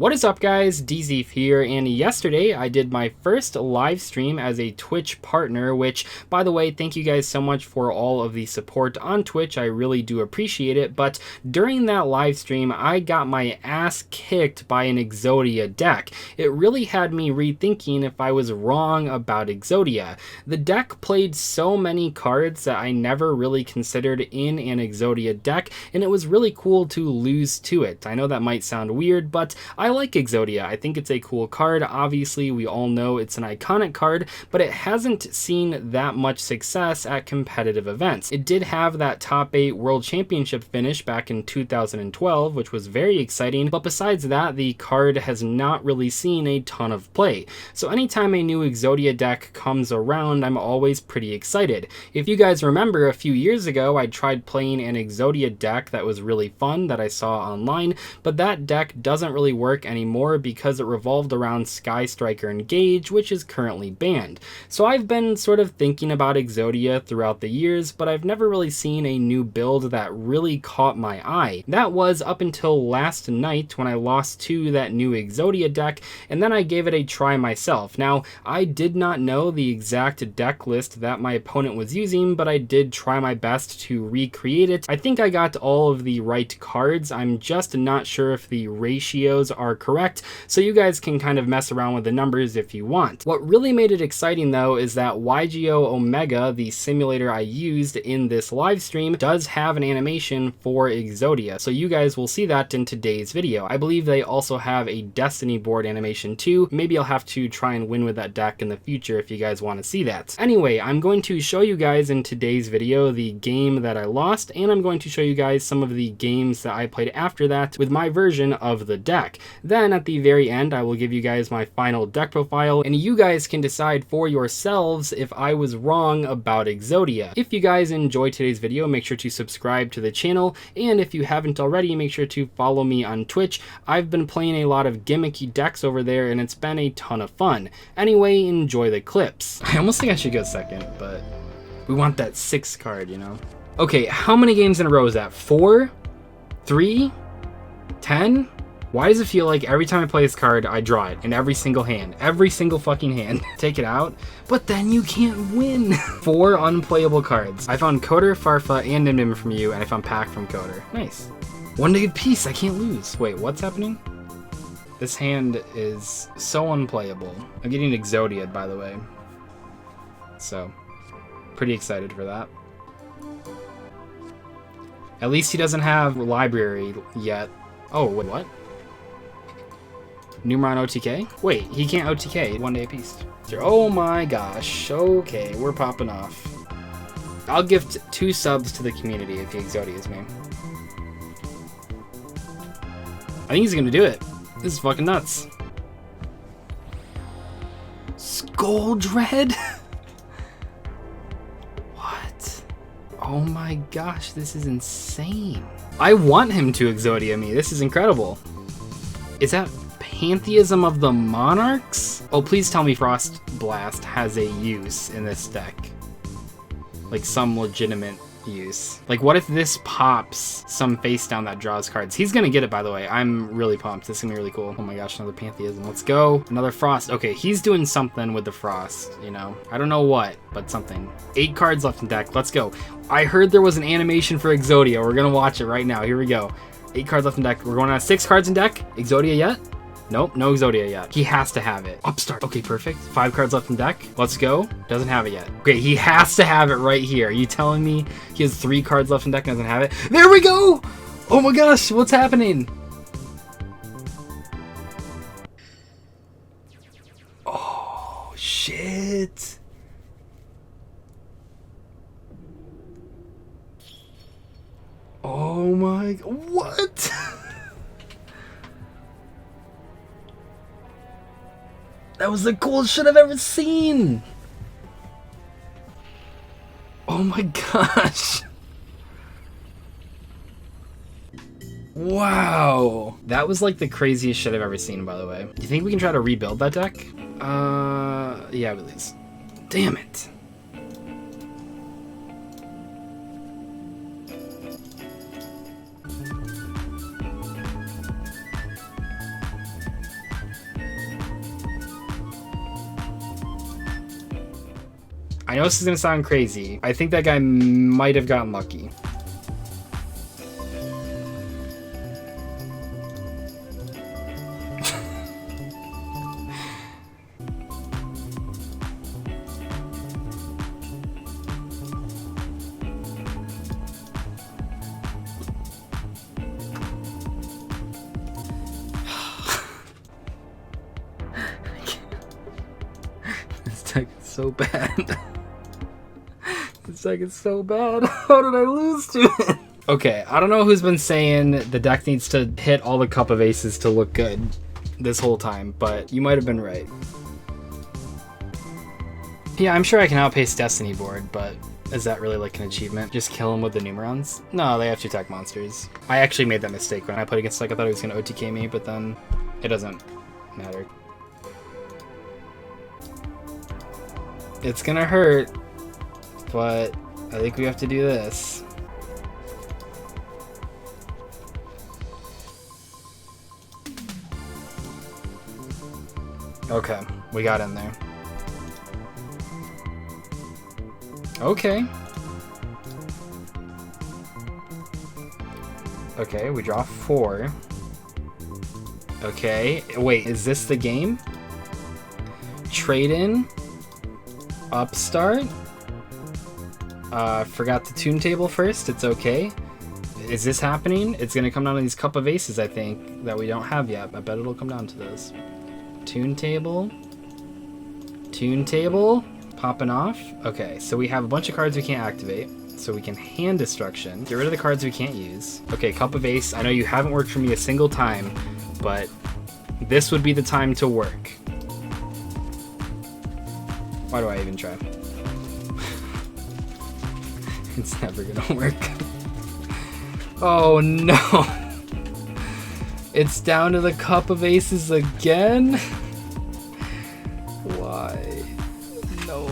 What is up, guys? Dzeeff here, and yesterday I did my first live stream as a Twitch partner, which, by the way, thank you guys so much for all of the support on Twitch. I really do appreciate it, but during that live stream, I got my ass kicked by an Exodia deck. It really had me rethinking if I was wrong about Exodia. The deck played so many cards that I never really considered in an Exodia deck, and it was really cool to lose to it. I know that might sound weird, but I like Exodia. I think it's a cool card. Obviously, we all know it's an iconic card, but it hasn't seen that much success at competitive events. It did have that top 8 World Championship finish back in 2012, which was very exciting, but besides that, the card has not really seen a ton of play. So anytime a new Exodia deck comes around, I'm always pretty excited. If you guys remember, a few years ago, I tried playing an Exodia deck that was really fun that I saw online, but that deck doesn't really work anymore because it revolved around Sky Striker Engage, which is currently banned. So I've been sort of thinking about Exodia throughout the years, but I've never really seen a new build that really caught my eye. That was up until last night when I lost to that new Exodia deck, and then I gave it a try myself. Now, I did not know the exact deck list that my opponent was using, but I did try my best to recreate it. I think I got all of the right cards. I'm just not sure if the ratios are correct, so you guys can kind of mess around with the numbers if you want. What really made it exciting though is that YGO Omega, the simulator I used in this live stream, does have an animation for Exodia, so you guys will see that in today's video. I believe they also have a Destiny board animation too. Maybe I'll have to try and win with that deck in the future if you guys want to see that. Anyway, I'm going to show you guys in today's video the game that I lost, and I'm going to show you guys some of the games that I played after that with my version of the deck. Then at the very end, I will give you guys my final deck profile, and you guys can decide for yourselves if I was wrong about Exodia. If you guys enjoyed today's video, make sure to subscribe to the channel, and if you haven't already, make sure to follow me on Twitch. I've been playing a lot of gimmicky decks over there, and it's been a ton of fun. Anyway, enjoy the clips. I almost think I should go second, but we want that 6 card, you know? Okay, how many games in a row is that? 4? 3? 10? Why does it feel like every time I play this card, I draw it in every single hand? Every single fucking hand. Take it out, but then you can't win. 4 unplayable cards. I found Coder, Farfa, and Nim Nim from you, and I found Pack from Coder. Nice. 1 naked piece, I can't lose. Wait, what's happening? This hand is so unplayable. I'm getting Exodia, by the way. So, pretty excited for that. At least he doesn't have library yet. Oh, wait, what? Numeron OTK? Wait, he can't OTK 1 day apiece. Oh my gosh. Okay, we're popping off. I'll gift 2 subs to the community if he Exodias me. I think he's gonna do it. This is fucking nuts. Skull Dread? What? Oh my gosh, this is insane. I want him to Exodia me. This is incredible. Is that Pantheism of the Monarchs? Oh, please tell me Frost Blast has a use in this deck. Like some legitimate use. Like what if this pops some face down that draws cards? He's gonna get it, by the way. I'm really pumped. This is gonna be really cool. Oh my gosh, another Pantheism. Let's go. Another Frost. Okay, he's doing something with the Frost, you know. I don't know what, but something. 8 cards left in deck. Let's go. I heard there was an animation for Exodia. We're gonna watch it right now. Here we go. 8 cards left in deck. We're going on 6 cards in deck. Exodia yet? Nope, no Exodia yet. He has to have it. Upstart. Okay, perfect. 5 cards left in deck. Let's go. Doesn't have it yet. Okay, he has to have it right here. Are you telling me he has 3 cards left in deck and doesn't have it? There we go! Oh my gosh, what's happening? Oh, shit. Oh my, what? That was the coolest shit I've ever seen. Oh my gosh. Wow. That was like the craziest shit I've ever seen, by the way. Do you think we can try to rebuild that deck? Yeah, please. Damn it. I know this is gonna sound crazy. I think that guy might have gotten lucky. This deck is so bad. This deck is so bad. How did I lose to it? Okay, I don't know who's been saying the deck needs to hit all the cup of aces to look good this whole time, but you might have been right. Yeah, I'm sure I can outpace Destiny board, but is that really like an achievement? Just kill him with the Numerons? No, they have 2 attack monsters. I actually made that mistake when I played against like I thought he was gonna OTK me, but then it doesn't matter. It's gonna hurt, but I think we have to do this. Okay, we got in there. Okay. Okay, we draw 4. Okay, wait, is this the game? Trade in. Upstart. Forgot the tune table first. It's okay. Is this happening? It's gonna come down to these cup of aces, I think, that we don't have yet. I bet it'll come down to this. Tune table. Tune table. Popping off. Okay, so we have a bunch of cards we can't activate. So we can hand destruction. Get rid of the cards we can't use. Okay, cup of ace. I know you haven't worked for me a single time, but this would be the time to work. Why do I even try? It's never gonna work. Oh no! It's down to the cup of aces again? Why? No.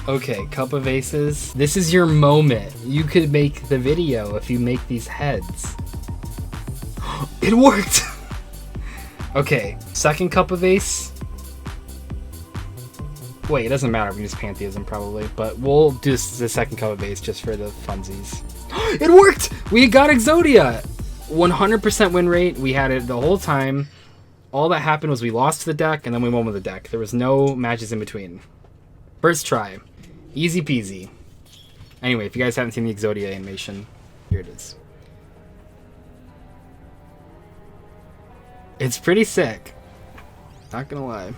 Okay, cup of aces. This is your moment. You could make the video if you make these heads. It worked! Okay, second cup of ace. Wait, it doesn't matter. We can use Pantheism probably, but we'll do the second cup of ace just for the funsies. It worked! We got Exodia! 100% win rate. We had it the whole time. All that happened was we lost to the deck and then we won with the deck. There was no matches in between. First try. Easy peasy. Anyway, if you guys haven't seen the Exodia animation, here it is. It's pretty sick. Not gonna lie.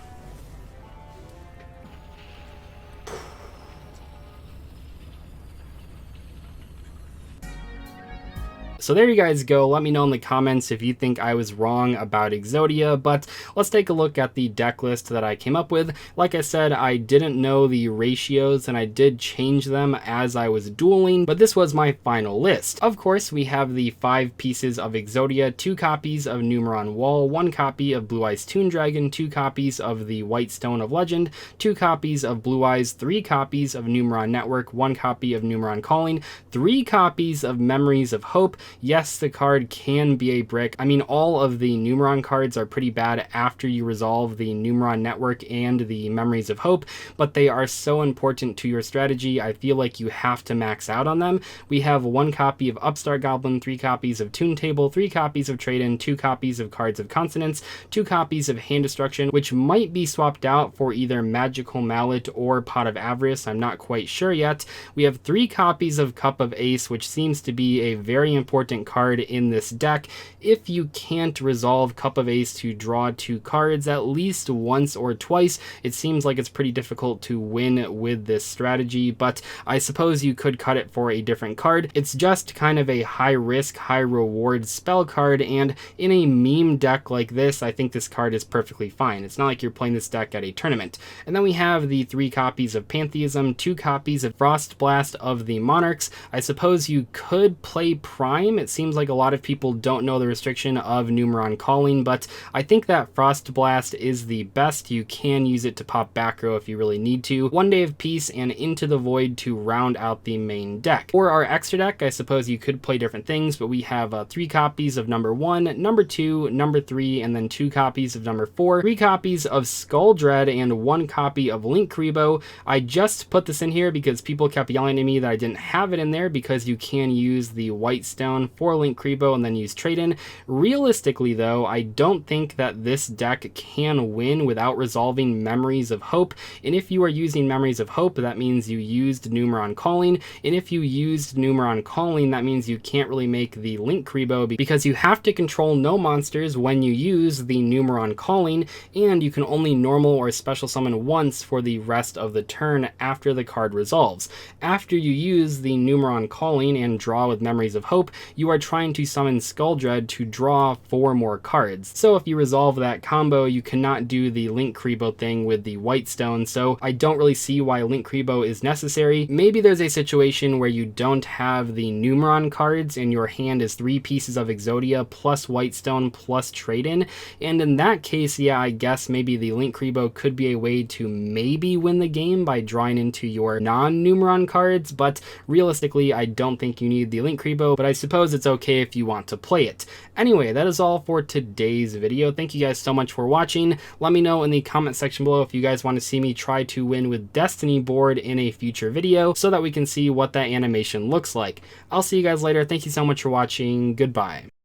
So there you guys go. Let me know in the comments if you think I was wrong about Exodia, but let's take a look at the deck list that I came up with. Like I said, I didn't know the ratios and I did change them as I was dueling, but this was my final list. Of course, we have the 5 pieces of Exodia, 2 copies of Numeron Wall, 1 copy of Blue Eyes Toon Dragon, 2 copies of the White Stone of Legend, 2 copies of Blue Eyes, 3 copies of Numeron Network, 1 copy of Numeron Calling, 3 copies of Memories of Hope. Yes, the card can be a brick. I mean, all of the Numeron cards are pretty bad after you resolve the Numeron Network and the Memories of Hope, but they are so important to your strategy. I feel like you have to max out on them. We have 1 copy of Upstart Goblin, 3 copies of Toon Table, 3 copies of Trade-In, 2 copies of Cards of Consonance, 2 copies of Hand Destruction, which might be swapped out for either Magical Mallet or Pot of Avarice. I'm not quite sure yet. We have 3 copies of Cup of Ace, which seems to be a very important card in this deck. If you can't resolve Cup of Ace to draw 2 cards at least once or twice, it seems like it's pretty difficult to win with this strategy, but I suppose you could cut it for a different card. It's just kind of a high risk, high reward spell card, and in a meme deck like this, I think this card is perfectly fine. It's not like you're playing this deck at a tournament. And then we have the 3 copies of Pantheism, 2 copies of Frost Blast of the Monarchs. I suppose you could play Prime game. It seems like a lot of people don't know the restriction of Numeron Calling, but I think that Frost Blast is the best. You can use it to pop back row if you really need to. One Day of Peace and Into the Void to round out the main deck. For our extra deck, I suppose you could play different things, but we have 3 copies of number 1, number 2, number 3, and then 2 copies of number 4, 3 copies of Skull Dread, and 1 copy of Linkuriboh. I just put this in here because people kept yelling at me that I didn't have it in there, because you can use the White Stone for Linkuriboh and then use trade-in. Realistically though, I don't think that this deck can win without resolving Memories of Hope, and if you are using Memories of Hope, that means you used Numeron Calling, and if you used Numeron Calling, that means you can't really make the Linkuriboh because you have to control no monsters when you use the Numeron Calling, and you can only normal or special summon once for the rest of the turn after the card resolves. After you use the Numeron Calling and draw with Memories of Hope, you are trying to summon Skull Dread to draw 4 more cards. So if you resolve that combo, you cannot do the Linkuriboh thing with the White Stone, so I don't really see why Linkuriboh is necessary. Maybe there's a situation where you don't have the Numeron cards and your hand is 3 pieces of Exodia plus White Stone plus trade-in, and in that case, yeah, I guess maybe the Linkuriboh could be a way to maybe win the game by drawing into your non-Numeron cards, but realistically, I don't think you need the Linkuriboh, but I suppose it's okay if you want to play it. Anyway, that is all for today's video. Thank you guys so much for watching. Let me know in the comment section below if you guys want to see me try to win with Destiny board in a future video so that we can see what that animation looks like. I'll see you guys later. Thank you so much for watching. Goodbye.